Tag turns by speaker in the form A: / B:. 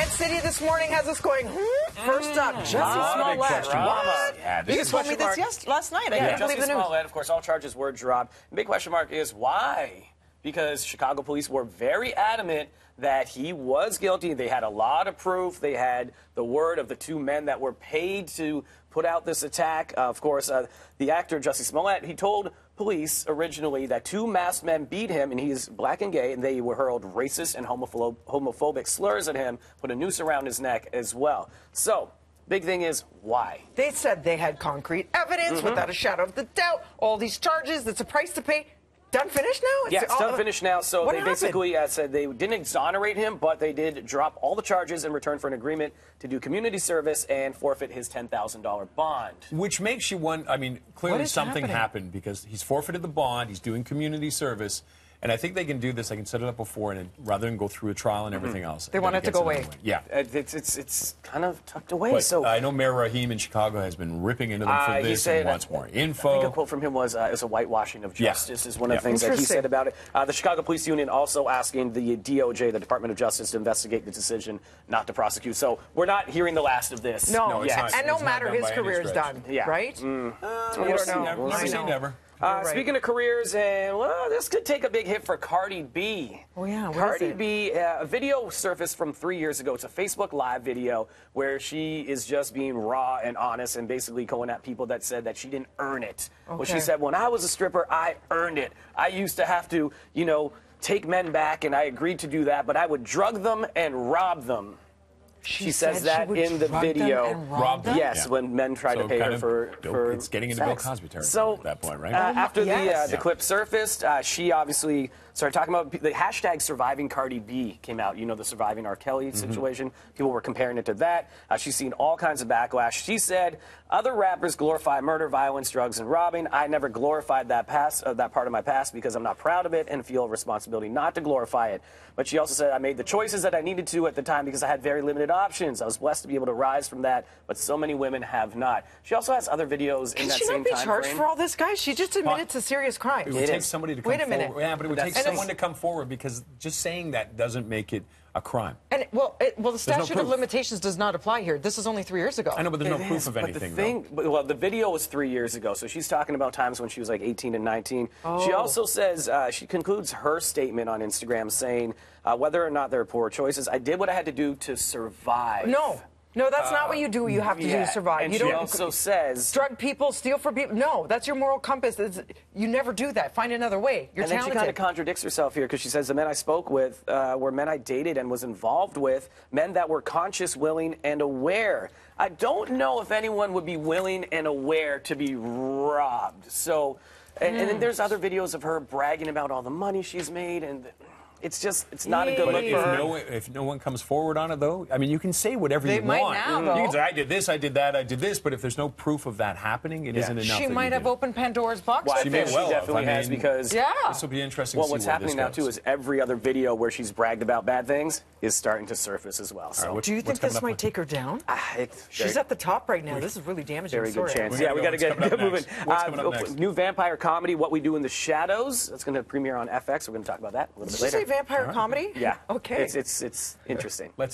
A: Ed City this morning has us going, First up, Jussie Smollett. What?
B: Yeah,
A: You told me this last night. I can't believe the news.
C: Jussie Smollett, of course, all charges were dropped. The big question mark is why? Because Chicago police were very adamant that he was guilty. They had a lot of proof. They had the word of the two men that were paid to put out this attack. Of course, the actor Jussie Smollett, he told police originally that two masked men beat him, and he's black and gay, and they were hurled racist and homophobic slurs at him, put a noose around his neck as well. So, big thing is, why?
A: They said they had concrete evidence without a shadow of the doubt. All these charges, that's a price to pay. Done, finished now?
C: Yeah, it's done, finished now. So
A: what
C: they
A: happened?
C: basically said they didn't exonerate him, but they did drop all the charges in return for an agreement to do community service and forfeit his $10,000 bond.
B: Which makes you wonder, I mean, clearly something
A: happening?
B: happened because he's forfeited the bond, he's doing community service, and I think they can do this, they can set it up before, and rather than go through a trial and everything else.
A: They want it to go away.
B: Yeah.
C: It's kind of tucked away.
B: But
C: so
B: I know Mayor Rahim in Chicago has been ripping into them for
C: he
B: this
C: said,
B: and wants more info.
C: I think a quote from him was, it's a whitewashing of justice is one of the things that he said about it. The Chicago Police Union also asking the DOJ, the Department of Justice, to investigate the decision not to prosecute. So we're not hearing the last of this.
A: No,
B: it's not.
A: and no
B: It's not
A: matter
B: done
A: his
B: by any
A: career is
B: stretch.
A: done,
C: Yeah.
A: right?
C: We'll see.
A: know.
B: Never say never.
C: Speaking of careers, and well, this could take a big hit for Cardi B.
A: Oh, yeah, what
C: Cardi
A: is it?
C: B, a video surfaced from 3 years ago. It's a Facebook Live video where she is just being raw and honest and basically going at people that said that she didn't earn it. Well, she said, when I was a stripper, I earned it. I used to have to, you know, take men back, and I agreed to do that, but I would drug them and rob them. She says that in the video.
B: Rob them?
C: Yes, when men tried to pay her for
B: it's getting into
C: sex.
B: Bill Cosby territory
C: So,
B: at that point, right?
C: After
A: yes.
C: the clip surfaced, she obviously started talking about the hashtag Surviving Cardi B came out. You know, the Surviving R. Kelly situation. People were comparing it to that. She's seen all kinds of backlash. She said, other rappers glorify murder, violence, drugs, and robbing. I never glorified that part of my past because I'm not proud of it and feel a responsibility not to glorify it. But she also said, I made the choices that I needed to at the time because I had very limited options. I was blessed to be able to rise from that, but so many women have not. She also has other videos in that same time frame.
A: Can she not be charged for all this, guys? She just admitted to serious crimes.
B: It would take somebody to come forward.
A: Wait a minute.
B: Yeah, but it would take someone to come forward because just saying that doesn't make it a crime.
A: And the statute of limitations does not apply here. This is only 3 years ago.
B: I know, but there's no proof of anything.
C: Well, the video was 3 years ago, so she's talking about times when she was like 18 and 19. She also says, she concludes her statement on Instagram saying, whether or not there are poor choices, I did what I had to do to survive.
A: No, that's not what you do. You have to do to survive.
C: And
A: you
C: she
A: don't
C: also says,
A: drug people, steal from people. No, that's your moral compass. You never do that. Find another way. You're
C: and then
A: talented.
C: she kind of contradicts herself here because she says the men I spoke with were men I dated and was involved with, men that were conscious, willing, and aware. I don't know if anyone would be willing and aware to be robbed. So, and then there's other videos of her bragging about all the money she's made, and it's not a good look for her.
B: If no one comes forward on it, though, I mean, you can say whatever you
A: might
B: want.
A: now, though.
B: You can say, I did this, I did that, I did this, but if there's no proof of that happening, it isn't enough.
A: She might have opened Pandora's box.
C: Well, I
B: She
C: think
B: may
C: she
B: well have.
C: definitely has because
B: this will be interesting to see
C: what's
B: where
C: happening
B: this
C: now, too,
B: goes.
C: is every other video where she's bragged about bad things is starting to surface as well. So.
A: Do you think this might take her down? She's at the top right now. This is really damaging.
C: Very good chance.
B: We
C: We got to get moving.
B: What's coming up next?
C: New vampire comedy, What We Do in the Shadows. That's going to premiere on FX. We're going to talk about that a little bit later.
A: Did you say vampire comedy?
C: Yeah.
A: Okay.
C: It's interesting.
B: Let's